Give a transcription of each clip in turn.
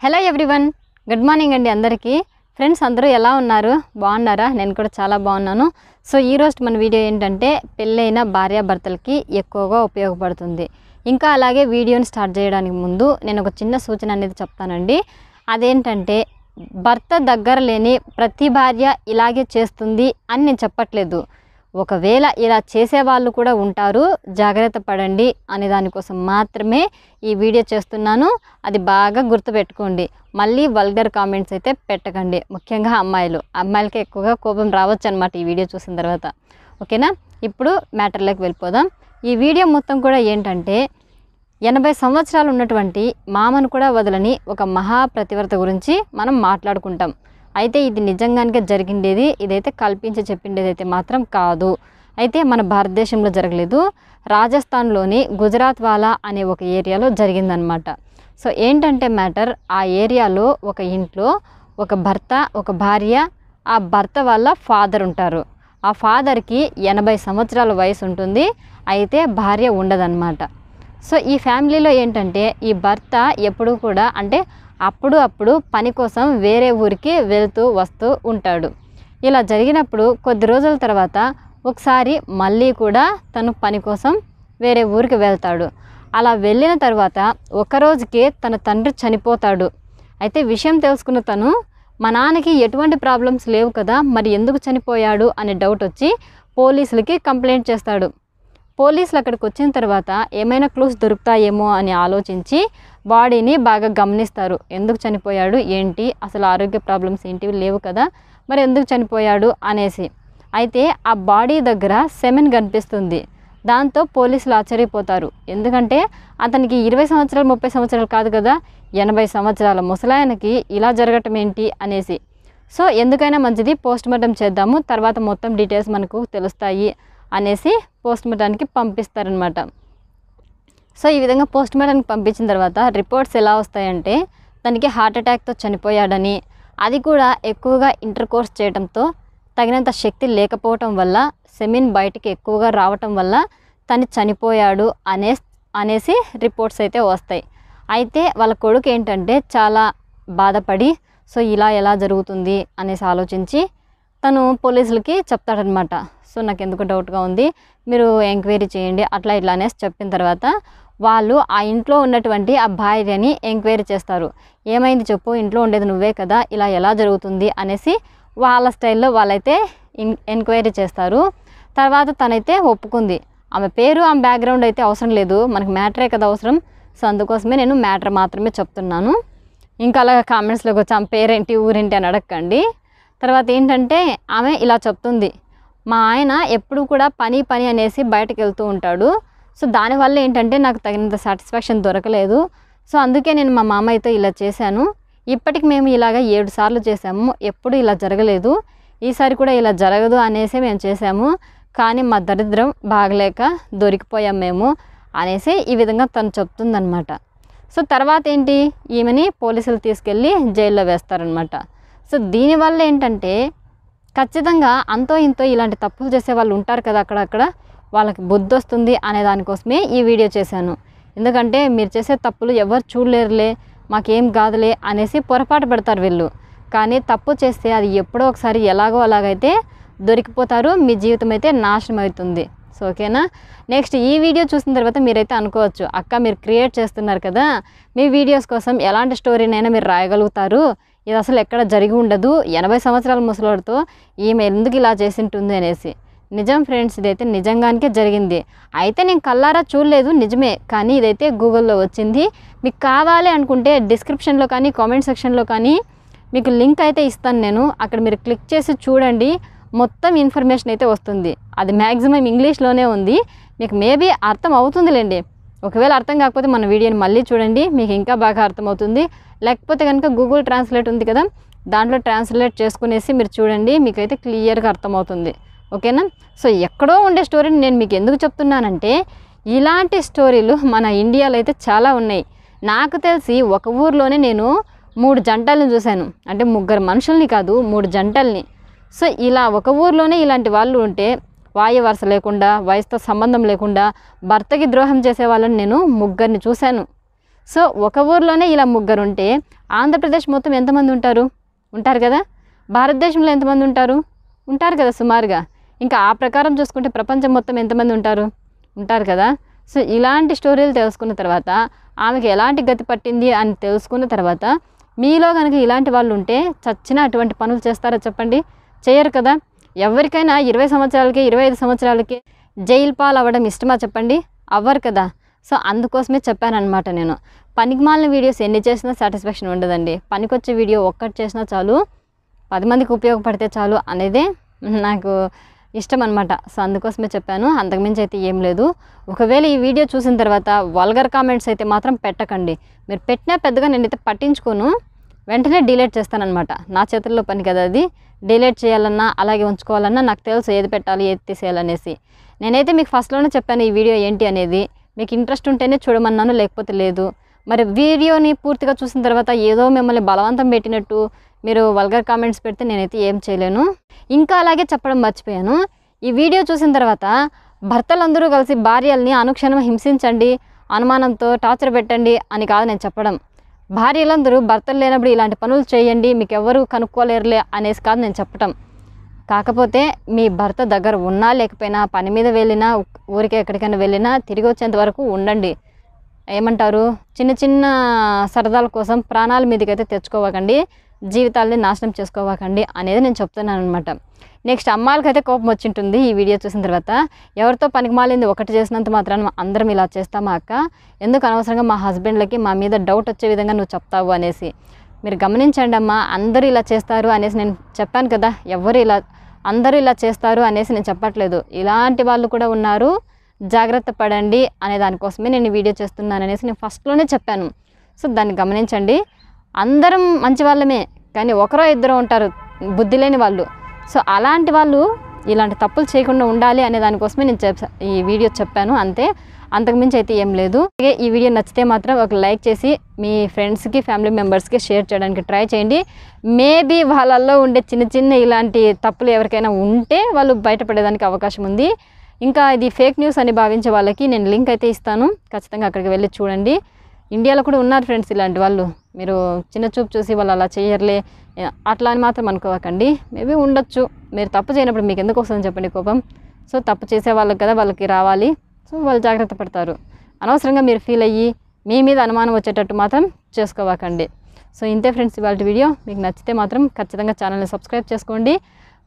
Hello everyone, good morning అండి అందరికీ. Friends అందరూ ఎలా ఉన్నారు? బాగున్నారా? నేను కూడా చాలా బాగున్నాను. సో ఈరోజు మన వీడియో ఏంటంటే పెళ్ళైన భార్యాభర్తలకి ఎక్కువగా ఉపయోగపడుతుంది. ఇంకా అలాగే వీడియోని స్టార్ట్ చేయడానికి ముందు నేను ఒక చిన్న సూచన అనేది చెప్తానండి. అదేంటంటే భర్త దగ్గర లేని ప్రతి భార్య ఇలాగే చేస్తుంది అని నేను చెప్పట్లేదు. ఒకవేళ ఇలా చేసేవాళ్ళు కూడా ఉంటారు, జాగ్రత్త పడండి అనే దానికోసం మాత్రమే ఈ వీడియో చేస్తున్నాను. అది బాగా గుర్తుపెట్టుకోండి. మళ్ళీ వల్గర్ కామెంట్స్ అయితే పెట్టకండి. ముఖ్యంగా అమ్మాయిలకి ఎక్కువగా కోపం రావచ్చు అనమాట ఈ వీడియో చూసిన తర్వాత. ఓకేనా? ఇప్పుడు మ్యాటర్లోకి వెళ్ళిపోదాం. ఈ వీడియో మొత్తం కూడా ఏంటంటే 80 సంవత్సరాలు ఉన్నటువంటి మామను కూడా వదలని ఒక మహాప్రతివ్రత గురించి మనం మాట్లాడుకుంటాం. అయితే ఇది నిజంగానే జరిగిండేది, ఇదైతే కల్పించి చెప్పిండేది అయితే మాత్రం కాదు. అయితే మన భారతదేశంలో జరగలేదు, రాజస్థాన్లోని గుజరాత్ వాలా అనే ఒక ఏరియాలో జరిగిందనమాట. సో ఏంటంటే మ్యాటర్, ఆ ఏరియాలో ఒక ఇంట్లో ఒక భర్త, ఒక భార్య, ఆ భర్త వాళ్ళ ఫాదర్ ఉంటారు. ఆ ఫాదర్కి 80 సంవత్సరాల వయసు ఉంటుంది, అయితే భార్య ఉండదన్నమాట. సో ఈ ఫ్యామిలీలో ఏంటంటే ఈ భర్త ఎప్పుడు కూడా అంటే అప్పుడు పని కోసం వేరే ఊరికి వెళ్తూ వస్తూ ఉంటాడు. ఇలా జరిగినప్పుడు కొద్ది రోజుల తర్వాత ఒకసారి మళ్ళీ కూడా తను పని కోసం వేరే ఊరికి వెళ్తాడు. అలా వెళ్ళిన తర్వాత ఒక రోజుకే తన తండ్రి చనిపోతాడు. అయితే విషయం తెలుసుకున్న తను మా నాన్నకి ఎటువంటి ప్రాబ్లమ్స్ లేవు కదా, మరి ఎందుకు చనిపోయాడు అనే డౌట్ వచ్చి పోలీసులకి కంప్లైంట్ చేస్తాడు. పోలీసులు అక్కడికి వచ్చిన తర్వాత ఏమైనా క్లూస్ దొరుకుతాయేమో అని ఆలోచించి బాడీని బాగా గమనిస్తారు. ఎందుకు చనిపోయాడు ఏంటి, అసలు ఆరోగ్య ప్రాబ్లమ్స్ ఏంటివి లేవు కదా, మరి ఎందుకు చనిపోయాడు అనేసి. అయితే ఆ బాడీ దగ్గర సెమెన్ కనిపిస్తుంది. దాంతో పోలీసులు ఆశ్చర్యపోతారు. ఎందుకంటే అతనికి 20 సంవత్సరాలు 30 సంవత్సరాలు కాదు కదా, 80 సంవత్సరాల ముసలాయనకి ఇలా జరగటం ఏంటి అనేసి. సో ఎందుకైనా మంచిది పోస్ట్మార్టం చేద్దాము, తర్వాత మొత్తం డీటెయిల్స్ మనకు తెలుస్తాయి అనేసి పోస్ట్మార్టానికి పంపిస్తారనమాట. సో ఈ విధంగా పోస్ట్మార్టానికి పంపించిన తర్వాత రిపోర్ట్స్ ఎలా వస్తాయంటే తనకి హార్ట్ అటాక్తో చనిపోయాడని, అది కూడా ఎక్కువగా ఇంటర్ కోర్స్ చేయడంతో తగినంత శక్తి లేకపోవటం వల్ల, సెమిన్ బయటికి ఎక్కువగా రావటం వల్ల తను చనిపోయాడు అనేసి రిపోర్ట్స్ అయితే వస్తాయి. అయితే వాళ్ళ కొడుకు ఏంటంటే చాలా బాధపడి సో ఇలా ఎలా జరుగుతుంది అనేసి ఆలోచించి తను పోలీసులకి చెప్తాడనమాట. సో నాకు ఎందుకు డౌట్గా ఉంది, మీరు ఎంక్వైరీ చేయండి అట్లా ఇట్లా అనేసి చెప్పిన తర్వాత వాళ్ళు ఆ ఇంట్లో ఉన్నటువంటి ఆ భార్యని ఎంక్వైరీ చేస్తారు. ఏమైంది చెప్పు, ఇంట్లో ఉండేది నువ్వే కదా, ఇలా ఎలా జరుగుతుంది అనేసి వాళ్ళ స్టైల్లో వాళ్ళైతే ఎంక్వైరీ చేస్తారు. తర్వాత తనైతే ఒప్పుకుంది. ఆమె పేరు ఆమె బ్యాక్గ్రౌండ్ అయితే అవసరం లేదు, మనకు మ్యాటరే కదా అవసరం. సో అందుకోసమే నేను మ్యాటర్ మాత్రమే చెప్తున్నాను. ఇంకా అలాగే కామెంట్స్లోకి వచ్చి ఆమె పేరేంటి ఊరేంటి అని అడగండి. తర్వాత ఏంటంటే ఆమె ఇలా చెప్తుంది, మా ఆయన ఎప్పుడు కూడా పని అనేసి బయటకు వెళ్తూ ఉంటాడు. సో దానివల్ల ఏంటంటే నాకు తగినంత సాటిస్ఫాక్షన్ దొరకలేదు. సో అందుకే నేను మా మామయ్యతో ఇలా చేశాను. ఇప్పటికి మేము ఇలాగ 7 సార్లు చేసాము, ఎప్పుడు ఇలా జరగలేదు, ఈసారి కూడా ఇలా జరగదు అనేసి మేము చేసాము. కానీ మా దరిద్రం బాగలేక దొరికిపోయాం మేము అనేసి ఈ విధంగా తను చెప్తుందనమాట. సో తర్వాత ఏంటి, ఈమెని పోలీసులు తీసుకెళ్ళి జైల్లో వేస్తారనమాట. సో దీనివల్ల ఏంటంటే ఖచ్చితంగా అంతో ఇంతో ఇలాంటి తప్పులు చేసే వాళ్ళు ఉంటారు కదా అక్కడక్కడ, వాళ్ళకి బుద్ధి వస్తుంది అనే దానికోసమే ఈ వీడియో చేశాను. ఎందుకంటే మీరు చేసే తప్పులు ఎవరు చూడలేరులే, మాకేం కాదులే అనేసి పొరపాటు పడతారు వీళ్ళు. కానీ తప్పు చేస్తే అది ఎప్పుడో ఒకసారి ఎలాగో అలాగైతే దొరికిపోతారు, మీ జీవితం అయితే నాశనం అవుతుంది. సో ఓకేనా? నెక్స్ట్ ఈ వీడియో చూసిన తర్వాత మీరైతే అనుకోవచ్చు, అక్క మీరు క్రియేట్ చేస్తున్నారు కదా, మీ వీడియోస్ కోసం ఎలాంటి స్టోరీనైనా మీరు రాయగలుగుతారు, ఇది అసలు ఎక్కడ జరిగి ఉండదు, 80 సంవత్సరాల ముసలోడితో ఈమె ఎందుకు ఇలా చేసింటుంది అనేసి. నిజం ఫ్రెండ్స్, ఇదైతే నిజంగానికే జరిగింది. అయితే నేను కల్లారా చూడలేదు నిజమే, కానీ ఇదైతే గూగుల్లో వచ్చింది. మీకు కావాలి అనుకుంటే డిస్క్రిప్షన్లో కానీ కామెంట్ సెక్షన్లో కానీ మీకు లింక్ అయితే ఇస్తాను నేను, అక్కడ మీరు క్లిక్ చేసి చూడండి, మొత్తం ఇన్ఫర్మేషన్ అయితే వస్తుంది. అది మ్యాక్సిమం ఇంగ్లీష్లోనే ఉంది, మీకు మేబీ అర్థం అవుతుందిలేండి. ఒకవేళ అర్థం కాకపోతే మన వీడియోని మళ్ళీ చూడండి, మీకు ఇంకా బాగా అర్థమవుతుంది. లేకపోతే కనుక గూగుల్ ట్రాన్స్లేట్ ఉంది కదా, దాంట్లో ట్రాన్స్లేట్ చేసుకునేసి మీరు చూడండి, మీకైతే క్లియర్గా అర్థమవుతుంది. ఓకేనా? సో ఎక్కడో ఉండే స్టోరీని నేను మీకు ఎందుకు చెప్తున్నానంటే ఇలాంటి స్టోరీలు మన ఇండియాలో అయితే చాలా ఉన్నాయి. నాకు తెలిసి ఒక ఊర్లోనే నేను 3 జంటల్ని చూశాను, అంటే 3 మనుషుల్ని కాదు 3 జంటల్ని. సో ఇలా ఒక ఊర్లోనే ఇలాంటి వాళ్ళు ఉంటే వాయు వరుస లేకుండా, వయసుతో సంబంధం లేకుండా భర్తకి ద్రోహం చేసే వాళ్ళని నేను 3 చూశాను. సో ఒక ఊర్లోనే ఇలా ముగ్గురు ఉంటే ఆంధ్రప్రదేశ్ మొత్తం ఎంతమంది ఉంటారు కదా. భారతదేశంలో ఎంతమంది ఉంటారు కదా సుమారుగా. ఇంకా ఆ ప్రకారం చూసుకుంటే ప్రపంచం మొత్తం ఎంతమంది ఉంటారు కదా. సో ఇలాంటి స్టోరీలు తెలుసుకున్న తర్వాత ఆమెకి ఎలాంటి గతి పట్టింది అని తెలుసుకున్న తర్వాత మీలో కనుక ఇలాంటి వాళ్ళు ఉంటే చచ్చిన అటువంటి పనులు చేస్తారా చెప్పండి? చేయరు కదా. ఎవరికైనా 20 సంవత్సరాలకి 25 సంవత్సరాలకి జైలు పాలు అవ్వడం ఇష్టమా చెప్పండి? అవ్వరు కదా. సో అందుకోసమే చెప్పానన్నమాట. నేను పనికిమాలిన వీడియోస్ ఎన్ని చేసినా సాటిస్ఫాక్షన్ ఉండదండి. పనికొచ్చే వీడియో ఒక్కటి చేసినా చాలు, 10 మందికి ఉపయోగపడితే చాలు అనేదే నాకు ఇష్టం అనమాట. సో అందుకోసమే చెప్పాను, అంతకుమించి అయితే ఏం లేదు. ఒకవేళ ఈ వీడియో చూసిన తర్వాత వల్గర్ కామెంట్స్ అయితే మాత్రం పెట్టకండి. మీరు పెట్టినా పెద్దగా నేనైతే పట్టించుకోను, వెంటనే డిలీట్ చేస్తానన్నమాట. నా చేతుల్లో పని కదా అది. డిలీట్ చేయాలన్నా అలాగే ఉంచుకోవాలన్నా నాకు తెలుసు ఏది పెట్టాలి ఏది తీసేయాలనేసి. నేనైతే మీకు ఫస్ట్లోనే చెప్పాను ఈ వీడియో ఏంటి అనేది. మీకు ఇంట్రెస్ట్ ఉంటేనే చూడమన్నాను, లేకపోతే లేదు. మరి వీడియోని పూర్తిగా చూసిన తర్వాత ఏదో మిమ్మల్ని బలవంతం పెట్టినట్టు మీరు వల్గర్ కామెంట్స్ పెడితే నేనైతే ఏం చేయలేను. ఇంకా అలాగే చెప్పడం మర్చిపోయాను, ఈ వీడియో చూసిన తర్వాత భర్తలందరూ కలిసి భార్యల్ని అనుక్షణం హింసించండి, అనుమానంతో టార్చర్ పెట్టండి అని కాదు నేను చెప్పడం. భార్యలందరూ భర్తలు లేనప్పుడు ఇలాంటి పనులు చేయండి, మీకు ఎవరు కనుక్కోలేరులే అనేసి కాదు నేను చెప్పటం. కాకపోతే మీ భర్త దగ్గర ఉన్నా లేకపోయినా, పని మీద వెళ్ళినా, ఊరికి ఎక్కడికైనా వెళ్ళినా తిరిగి వచ్చేంత వరకు ఉండండి. ఏమంటారు, చిన్న చిన్న సరదాల కోసం ప్రాణాల మీదకైతే తెచ్చుకోవకండి, జీవితాలని నాశనం చేసుకోవకండి అనేది నేను చెప్తున్నాను అనమాట. నెక్స్ట్ అమ్మాయిలకైతే కోపం వచ్చింటుంది ఈ వీడియో చూసిన తర్వాత. ఎవరితో పనికి మాలింది ఒకటి చేసినంత మాత్రాన అందరం ఇలా చేస్తామా అక్క? ఎందుకు అనవసరంగా మా హస్బెండ్లకి మా మీద డౌట్ వచ్చే విధంగా నువ్వు చెప్తావు అనేసి. మీరు గమనించండి అమ్మా, అందరూ ఇలా చేస్తారు అనేసి నేను చెప్పాను కదా. అందరూ ఇలా చేస్తారు అనేసి నేను చెప్పట్లేదు. ఇలాంటి వాళ్ళు కూడా ఉన్నారు, జాగ్రత్త పడండి అనే దానికోసమే నేను వీడియో చేస్తున్నాను అనేసి నేను ఫస్ట్లోనే చెప్పాను. సో దాన్ని గమనించండి. అందరం మంచి వాళ్ళమే, కానీ ఒకరో ఇద్దరు ఉంటారు బుద్ధి లేని వాళ్ళు. సో అలాంటి వాళ్ళు ఇలాంటి తప్పులు చేయకుండా ఉండాలి అనే దానికోసమే నేను ఈ వీడియో చెప్పాను అంతే, అంతకుమించి అయితే ఏం లేదు. అలాగే ఈ వీడియో నచ్చితే మాత్రం ఒక లైక్ చేసి మీ ఫ్రెండ్స్కి ఫ్యామిలీ మెంబర్స్కి షేర్ చేయడానికి ట్రై చేయండి. మేబీ వాళ్ళల్లో ఉండే చిన్న చిన్న ఇలాంటి తప్పులు ఎవరికైనా ఉంటే వాళ్ళు బయటపడేదానికి అవకాశం ఉంది. ఇంకా ఇది ఫేక్ న్యూస్ అని భావించే వాళ్ళకి నేను లింక్ అయితే ఇస్తాను, ఖచ్చితంగా అక్కడికి వెళ్ళి చూడండి. ఇండియాలో కూడా ఉన్నారు ఫ్రెండ్స్ ఇలాంటి వాళ్ళు. మీరు చిన్న చూపు చూసి వాళ్ళు అలా చేయర్లే అట్లా అని మాత్రం అనుకోవకండి. మేబీ ఉండొచ్చు, మీరు తప్పు చేయనప్పుడు మీకు ఎందుకు వస్తుందని చెప్పండి కోపం. సో తప్పు చేసే వాళ్ళకి కదా వాళ్ళకి రావాలి. సో వాళ్ళు జాగ్రత్త పడతారు. అనవసరంగా మీరు ఫీల్ అయ్యి మీ మీద అనుమానం వచ్చేటట్టు మాత్రం చేసుకోవకండి. సో ఇంతే ఫ్రెండ్స్ ఇవాళ వీడియో. మీకు నచ్చితే మాత్రం ఖచ్చితంగా ఛానల్ని సబ్స్క్రైబ్ చేసుకోండి.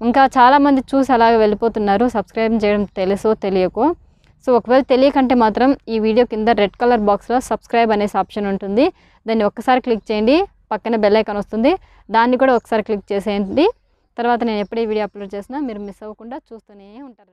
ఇంకా చాలామంది చూసి అలాగే వెళ్ళిపోతున్నారు, సబ్స్క్రైబ్ చేయడం తెలుసో తెలియకో. సో ఒకవేళ తెలియకంటే మాత్రం ఈ వీడియో కింద రెడ్ కలర్ బాక్స్లో సబ్స్క్రైబ్ అనేసి ఆప్షన్ ఉంటుంది, దాన్ని ఒక్కసారి క్లిక్ చేయండి. పక్కన బెల్ ఐకాన్ వస్తుంది, దాన్ని కూడా ఒకసారి క్లిక్ చేసేయండి. తర్వాత నేను ఎప్పుడే వీడియో అప్లోడ్ చేసినా మీరు మిస్ అవ్వకుండా చూస్తూనే ఉంటారు.